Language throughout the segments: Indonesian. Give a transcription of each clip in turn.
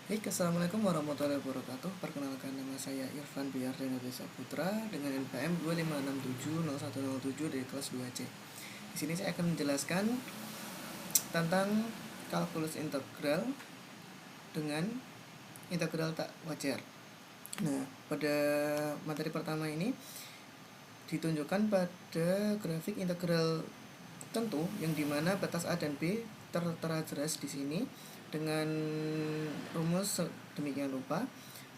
Assalamualaikum warahmatullahi wabarakatuh. Perkenalkan, nama saya Irfan Biar Desa Putra dengan NPM 256700107 dari kelas 2C. Di sini saya akan menjelaskan tentang kalkulus integral dengan integral tak wajar. Nah, pada materi pertama ini ditunjukkan pada grafik integral tentu yang dimana batas A dan B tertera jelas di sini dengan rumus demikian rupa,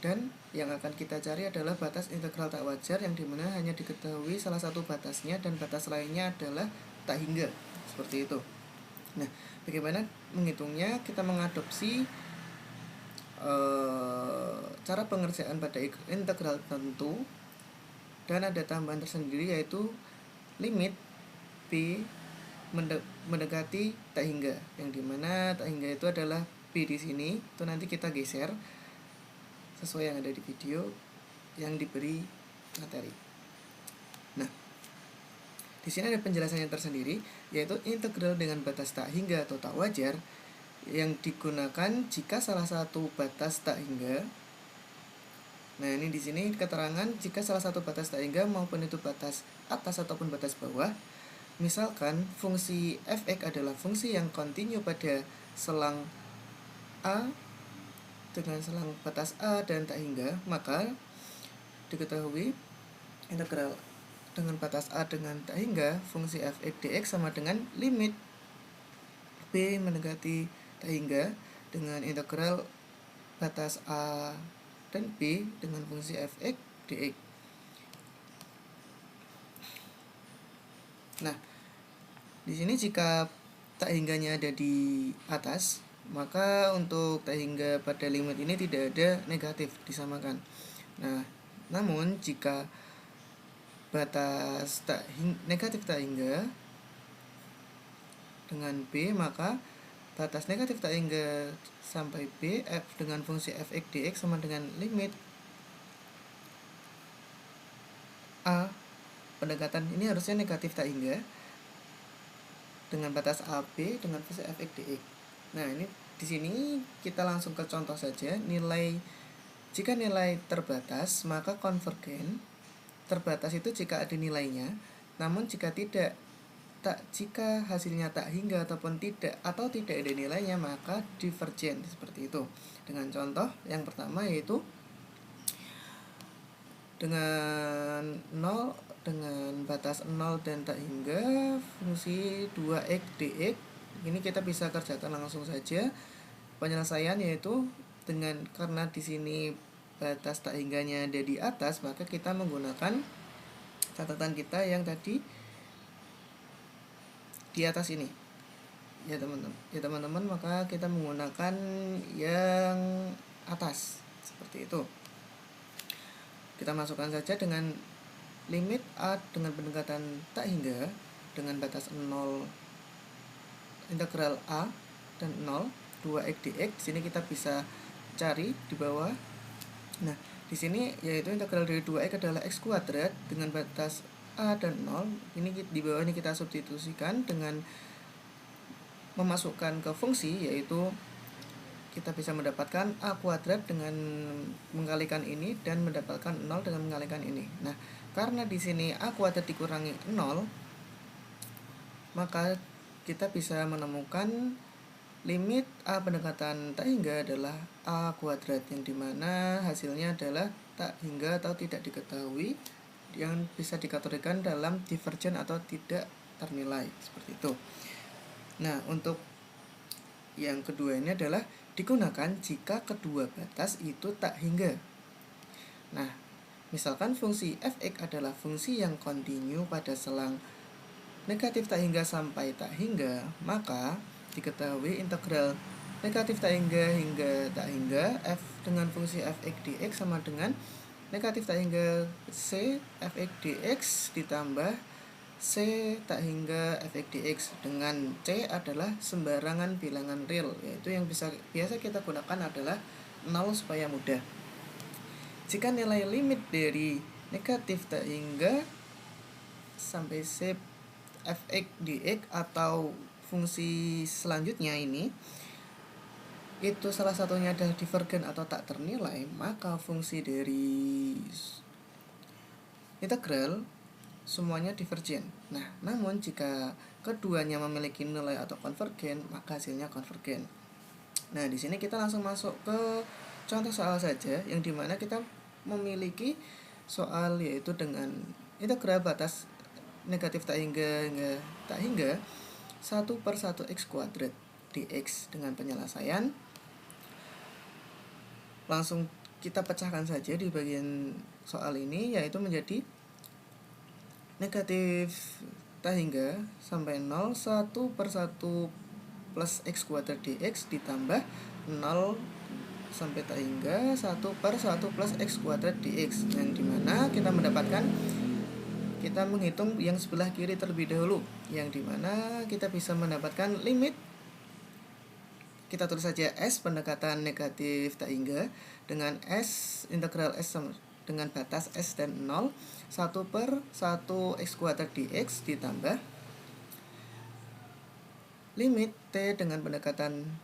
dan yang akan kita cari adalah batas integral tak wajar yang dimana hanya diketahui salah satu batasnya dan batas lainnya adalah tak hingga, seperti itu. Nah, bagaimana menghitungnya? Kita mengadopsi cara pengerjaan pada integral tentu, dan ada tambahan tersendiri yaitu limit B mendekati tak hingga, yang dimana tak hingga itu adalah B di sini. Itu nanti kita geser sesuai yang ada di video yang diberi materi. Nah, di sini ada penjelasannya tersendiri, yaitu integral dengan batas tak hingga atau tak wajar yang digunakan jika salah satu batas tak hingga. Nah, ini di sini keterangan jika salah satu batas tak hingga maupun itu batas atas ataupun batas bawah. Misalkan fungsi f(x) adalah fungsi yang kontinu pada selang A dengan selang batas A dan tak hingga, maka diketahui integral dengan batas A dengan tak hingga fungsi f(x) dx sama dengan limit B mendekati tak hingga dengan integral batas A dan B dengan fungsi f(x) dx. Nah, di sini jika tak hingganya ada di atas, maka untuk tak hingga pada limit ini tidak ada negatif, disamakan. Nah, namun jika batas negatif tak hingga dengan B, maka batas negatif tak hingga sampai B f dengan fungsi f(x) dx sama dengan limit A pendekatan ini harusnya negatif tak hingga dengan batas AB dengan fungsi f(x) dx. Nah, ini di sini kita langsung ke contoh saja. Jika nilai terbatas, maka konvergen. Terbatas itu jika ada nilainya, namun jika hasilnya tak hingga ataupun tidak ada nilainya, maka divergen, seperti itu. Dengan contoh yang pertama yaitu dengan 0 dengan batas 0 dan tak hingga fungsi 2x dx. Ini kita bisa kerjakan langsung saja penyelesaian, yaitu karena di sini batas tak hingganya ada di atas, maka kita menggunakan catatan kita yang tadi di atas ini. Ya teman-teman, maka kita menggunakan yang atas seperti itu. Kita masukkan saja dengan limit A dengan pendekatan tak hingga dengan batas 0 integral A dan 0 2x dx. Di sini kita bisa cari di bawah. Nah, di sini yaitu integral dari 2x adalah x kuadrat dengan batas A dan 0. Ini di bawah ini kita substitusikan dengan memasukkan ke fungsi, yaitu kita bisa mendapatkan A kuadrat dengan mengalikan ini dan mendapatkan 0 dengan mengalikan ini. Nah, karena di sini A kuadrat dikurangi 0, maka kita bisa menemukan limit A pendekatan tak hingga adalah A kuadrat, yang dimana hasilnya adalah tak hingga atau tidak diketahui, yang bisa dikategorikan dalam divergen atau tidak ternilai, seperti itu. Nah, untuk yang kedua ini adalah digunakan jika kedua batas itu tak hingga. Nah, misalkan fungsi f(x) adalah fungsi yang kontinu pada selang negatif tak hingga sampai tak hingga, maka diketahui integral negatif tak hingga hingga tak hingga f dengan fungsi f(x) dx sama dengan negatif tak hingga c f(x) dx ditambah c tak hingga f(x) dx, dengan c adalah sembarangan bilangan real, yaitu yang biasa kita gunakan adalah 0 supaya mudah. Jika nilai limit dari negatif tak hingga sampai c f(x) dx atau fungsi selanjutnya ini itu salah satunya adalah divergen atau tak ternilai, maka fungsi dari integral semuanya divergen. Nah, namun jika keduanya memiliki nilai atau konvergen, maka hasilnya konvergen. Nah, di sini kita langsung masuk ke contoh soal saja, yang dimana kita memiliki soal yaitu dengan integral batas negatif tak hingga 1/1 x² dx dengan penyelesaian. Langsung kita pecahkan saja di bagian soal ini, yaitu menjadi negatif tak hingga sampai 0 1/1 plus x² dx ditambah 0 sampai tak hingga 1/1 plus x² dx, yang dimana kita menghitung yang sebelah kiri terlebih dahulu, yang dimana kita bisa mendapatkan limit. Kita tulis saja S pendekatan negatif tak hingga dengan S integral S dengan batas S dan 0 1/1 x² dx ditambah limit T dengan pendekatan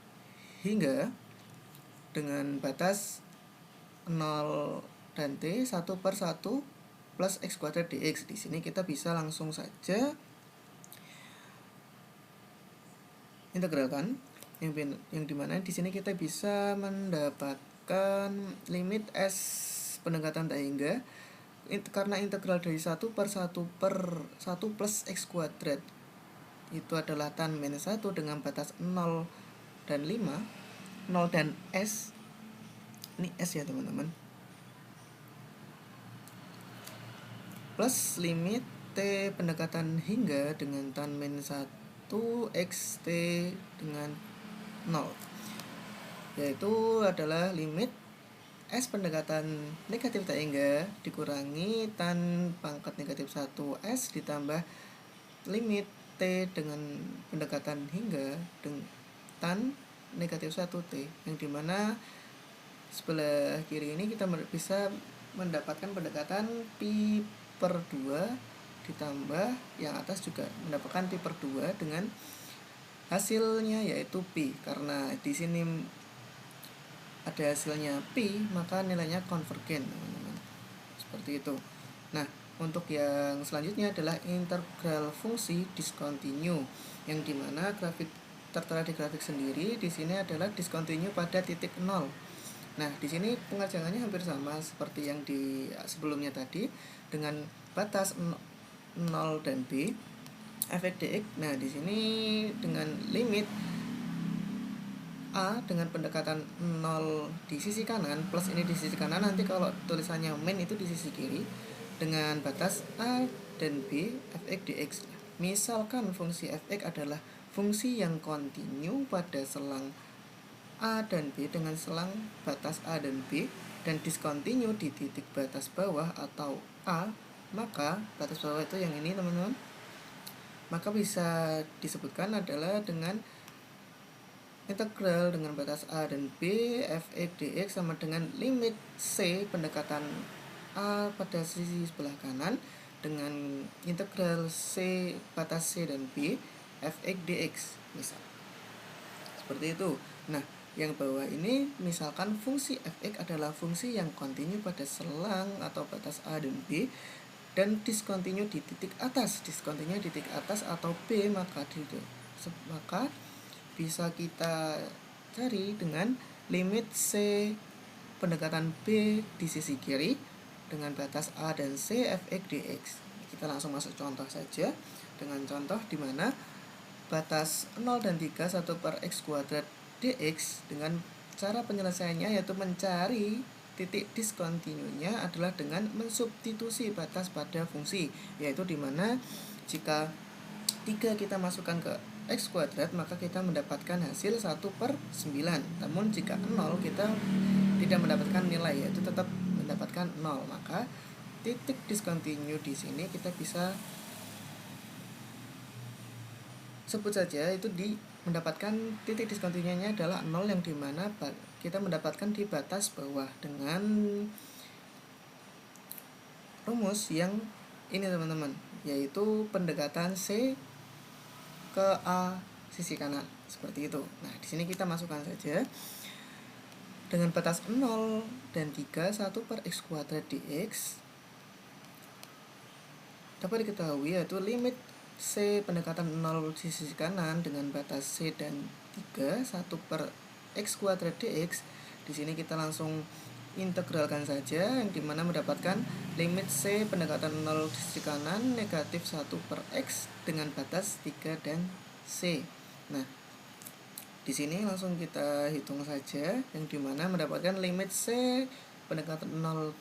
hingga dengan batas 0 dan T 1/1 plus x² dx. Di sini kita bisa langsung saja integralkan, yang dimana di sini kita bisa mendapatkan limit S pendekatan tak hingga karena integral dari 1/1 plus x² itu adalah tan minus 1 dengan batas 0 dan 5, 0 dan S, ini S ya teman-teman, plus limit T pendekatan hingga dengan tan minus 1 xt dengan 0, yaitu adalah limit S pendekatan negatif tak hingga dikurangi tan pangkat negatif 1s ditambah limit T dengan pendekatan hingga dengan tan negatif 1t, yang dimana sebelah kiri ini kita bisa mendapatkan pendekatan pi per 2 ditambah yang atas juga mendapatkan pi per 2 dengan hasilnya yaitu pi. Karena di sini ada hasilnya pi, maka nilainya konvergen, teman-teman. Seperti itu. Nah, untuk yang selanjutnya adalah integral fungsi discontinue, yang dimana grafik tertera di grafik sendiri di sini adalah discontinue pada titik 0. Nah, di sini pengerjaannya hampir sama seperti yang di sebelumnya tadi dengan batas 0 dan b f(x) dx. Nah, di sini dengan limit A dengan pendekatan 0 di sisi kanan plus ini di sisi kanan, nanti kalau tulisannya min itu di sisi kiri, dengan batas A dan B f(x) dx. Misalkan fungsi f(x) adalah fungsi yang kontinu pada selang A dan B dengan selang batas A dan B dan diskontinu di titik batas bawah atau A, maka batas bawah itu yang ini, teman-teman, maka bisa disebutkan adalah dengan integral dengan batas A dan B f(x) dx sama dengan limit C pendekatan A pada sisi sebelah kanan dengan integral C batas C dan B f(x) dx, misal seperti itu. Nah, yang bawah ini misalkan fungsi f(x) adalah fungsi yang kontinu pada selang atau batas A dan B dan diskontinu di titik atas, atau B, maka bisa kita cari dengan limit C pendekatan B di sisi kiri dengan batas A dan C f(x) dx. Kita langsung masuk contoh saja dengan contoh di mana batas 0 dan 3 1/x² dx dengan cara penyelesaiannya yaitu mencari titik diskontinunya adalah dengan mensubstitusi batas pada fungsi, yaitu dimana jika 3 kita masukkan ke x², maka kita mendapatkan hasil 1/9. Namun jika 0 kita tidak mendapatkan nilai, yaitu tetap mendapatkan 0. Maka titik diskontinu di sini kita bisa sebut saja itu mendapatkan titik diskontinunya adalah 0, yang dimana kita mendapatkan di batas bawah dengan rumus yang ini, teman-teman, yaitu pendekatan C ke A sisi kanan, seperti itu. Nah, di sini kita masukkan saja dengan batas 0 dan 3, 1 per x kuadrat dx dapat diketahui yaitu limit C pendekatan 0 di sisi kanan dengan batas C dan 3, 1 per x kuadrat dx. Di sini kita langsung integralkan saja, yang dimana mendapatkan limit C pendekatan 0 di sisi kanan negatif 1 per x dengan batas 3 dan C. Nah, di sini langsung kita hitung saja, yang dimana mendapatkan limit C pendekatan 0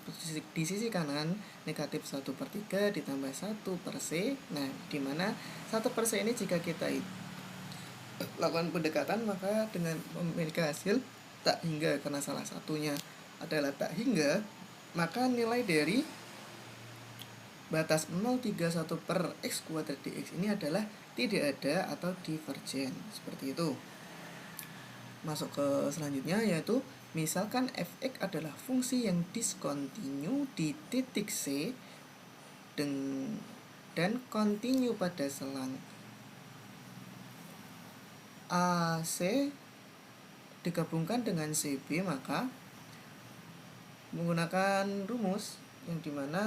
di sisi kanan negatif 1 per 3 ditambah 1 per C. Nah, dimana 1 per C ini jika kita lakukan pendekatan maka dengan memiliki hasil tak hingga, karena salah satunya adalah tak hingga, maka nilai dari batas 0,31 per x kuadrat dx ini adalah tidak ada atau divergen, seperti itu. Masuk ke selanjutnya, yaitu misalkan fx adalah fungsi yang diskontinu di titik C dan kontinu pada selang AC digabungkan dengan CB, maka menggunakan rumus yang dimana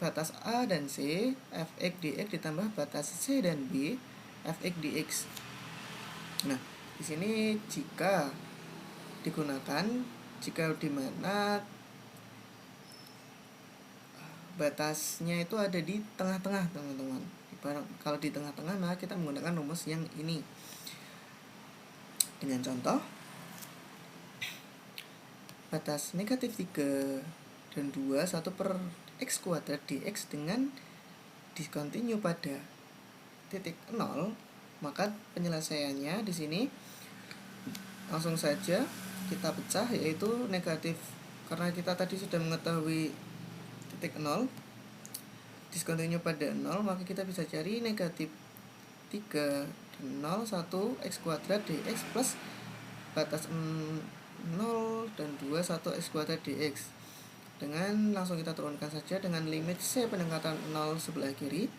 batas A dan C fx dx ditambah batas C dan B fx dx. Nah, di sini jika digunakan, jika dimana batasnya itu ada di tengah-tengah, teman-teman. Kalau di tengah-tengah maka kita menggunakan rumus yang ini. Dengan contoh, batas negatif 3 dan 2, 1 per x kuadrat dx dengan diskontinu pada titik 0, maka penyelesaiannya di sini langsung saja kita pecah, yaitu negatif, karena kita tadi sudah mengetahui titik 0 diskontinu pada 0, maka kita bisa cari negatif 3 dan 0, 1 x kuadrat dx plus batas 0 dan 2, 1 x kuadrat dx. Dengan langsung kita turunkan saja dengan limit C pendekatan 0 sebelah kiri.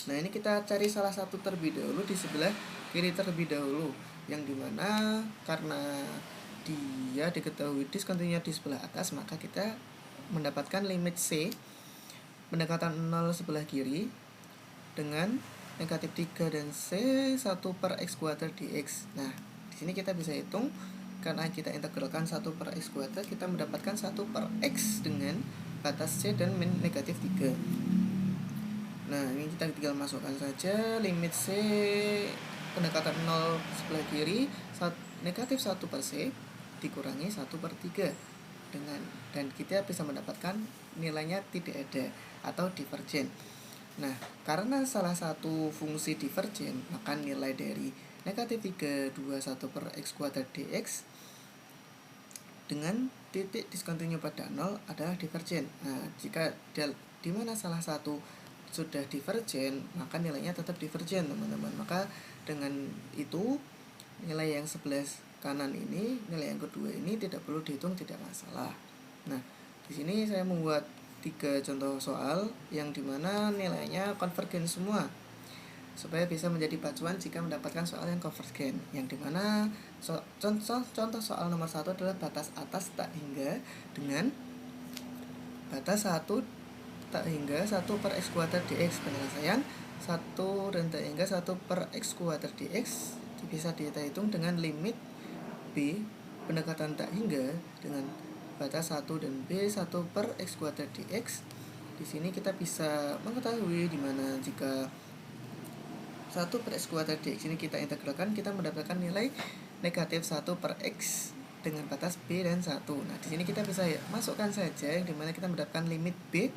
Nah, ini kita cari salah satu terlebih dahulu, di sebelah kiri terlebih dahulu, yang dimana karena dia diketahui diskontinu di sebelah atas, maka kita mendapatkan limit C pendekatan 0 sebelah kiri dengan negatif 3 dan C 1 per x kuadrat dx. Nah, di sini kita bisa hitung, karena kita integralkan 1 per x kuadrat, kita mendapatkan 1 per x dengan batas C dan min negatif 3. Nah, ini kita tinggal masukkan saja limit C pendekatan 0 sebelah kiri negatif 1 per C dikurangi 1 per 3 dan kita bisa mendapatkan nilainya tidak ada atau divergen. Nah, karena salah satu fungsi divergen, maka nilai dari negatif 3, 2, 1 per x kuadrat dx dengan titik diskontinu pada 0 adalah divergen. Nah, jika di mana salah satu sudah divergen, maka nilainya tetap divergen, teman-teman. Maka dengan itu nilai yang sebelah kanan ini, nilai yang kedua ini tidak perlu dihitung, tidak masalah. Nah, di sini saya membuat 3 contoh soal yang dimana nilainya konvergen semua, supaya bisa menjadi pacuan jika mendapatkan soal yang konvergen, yang dimana contoh soal nomor 1 adalah batas atas tak hingga dengan batas 1 tak hingga 1 per x kuadrat dx. Penyelesaian 1 dan tak hingga 1 per x kuadrat dx bisa kita hitung dengan limit B pendekatan tak hingga dengan batas 1 dan B 1 per x kuadrat dx. Di sini kita bisa mengetahui dimana jika 1 per x kuadrat dx ini kita integralkan, kita mendapatkan nilai negatif 1 per x dengan batas B dan 1. Nah, di sini kita bisa masukkan saja, yang dimana kita mendapatkan limit B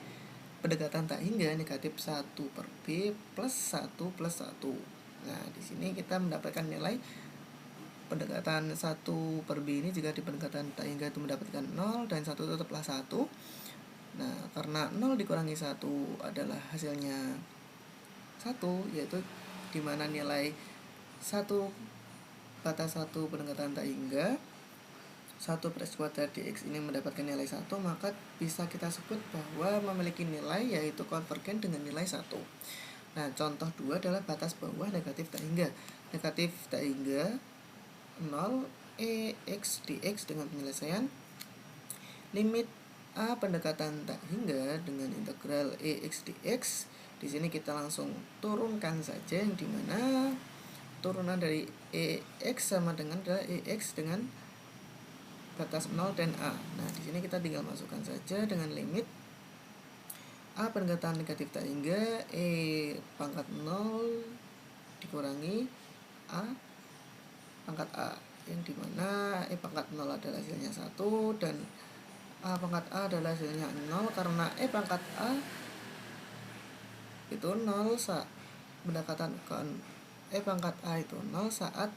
pendekatan tak hingga negatif 1 per B plus 1 plus 1. Nah, di sini kita mendapatkan nilai pendekatan 1 per B ini jika di pendekatan tak hingga itu mendapatkan 0 dan 1 tetaplah 1. Nah, karena 0 dikurangi 1 adalah hasilnya 1, yaitu dimana nilai 1 batas 1 pendekatan tak hingga 1 per x kuadrat dx ini mendapatkan nilai 1, maka bisa kita sebut bahwa memiliki nilai yaitu konvergen dengan nilai 1. Nah, contoh 2 adalah batas bawah negatif tak hingga. Negatif tak hingga 0 EX dx dengan penyelesaian limit A pendekatan tak hingga dengan integral EX dx. Di sini kita langsung turunkan saja, yang dimana turunan dari EX sama dengan adalah EX dengan batas 0 dan A. Nah, di sini kita tinggal masukkan saja dengan limit A pendekatan negatif tak hingga pangkat 0 dikurangi A pangkat A, yang dimana pangkat 0 adalah hasilnya 1 dan A pangkat A adalah hasilnya 0, karena pangkat A itu 0 saat pendekatan pangkat A itu 0 saat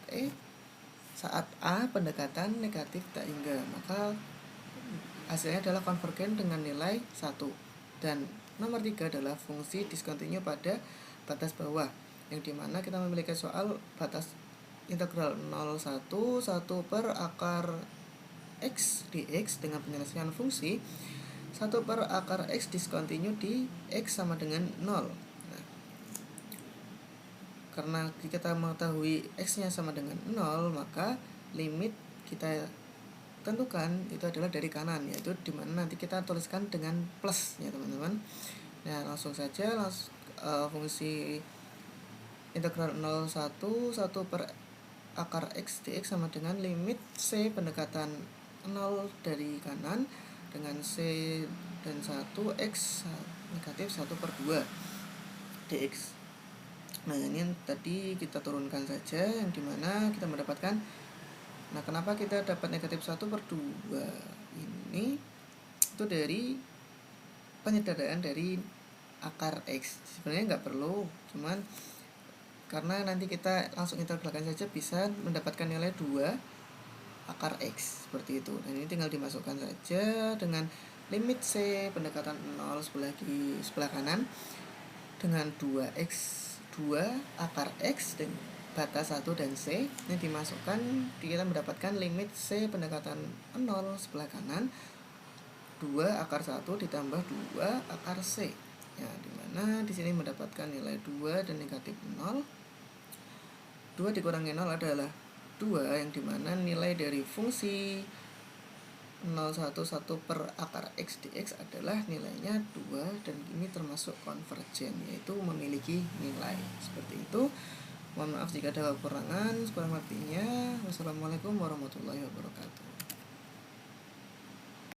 A pendekatan negatif tak hingga, maka hasilnya adalah konvergen dengan nilai 1. Dan nomor 3 adalah fungsi diskontinu pada batas bawah, yang dimana kita memiliki soal batas integral 0,1 1 per akar X dx dengan penyelesaian fungsi 1 per akar X diskontinu di X sama dengan 0. Nah, karena kita mengetahui X nya sama dengan 0, maka limit kita tentukan itu adalah dari kanan, yaitu dimana nanti kita tuliskan dengan plus ya teman-teman. Nah, langsung saja fungsi integral 0,1 1 per akar X dx sama dengan limit C pendekatan 0 dari kanan dengan C dan 1 X negatif 1 per 2 dx. Nah, ini tadi kita turunkan saja, yang dimana kita mendapatkan, nah kenapa kita dapat negatif 1 per 2 ini, itu dari penyederhanaan dari akar X. Sebenarnya nggak perlu, cuman karena nanti kita langsung integralkan saja bisa mendapatkan nilai 2 akar X seperti itu. Dan ini tinggal dimasukkan saja dengan limit C pendekatan 0 sebelah kanan dengan 2x 2 akar X dan batas 1 dan C. Ini dimasukkan, kita mendapatkan limit C pendekatan 0 sebelah kanan 2 akar 1 ditambah 2 akar C. Ya, dimana di sini mendapatkan nilai 2 dan negatif 0. 2 dikurangi 0 adalah 2, yang dimana nilai dari fungsi 0,1 1 per akar X dx adalah nilainya 2, dan ini termasuk konvergen, yaitu memiliki nilai seperti itu. Mohon maaf jika ada kekurangan, kurang lebihnya. Wassalamualaikum warahmatullahi wabarakatuh.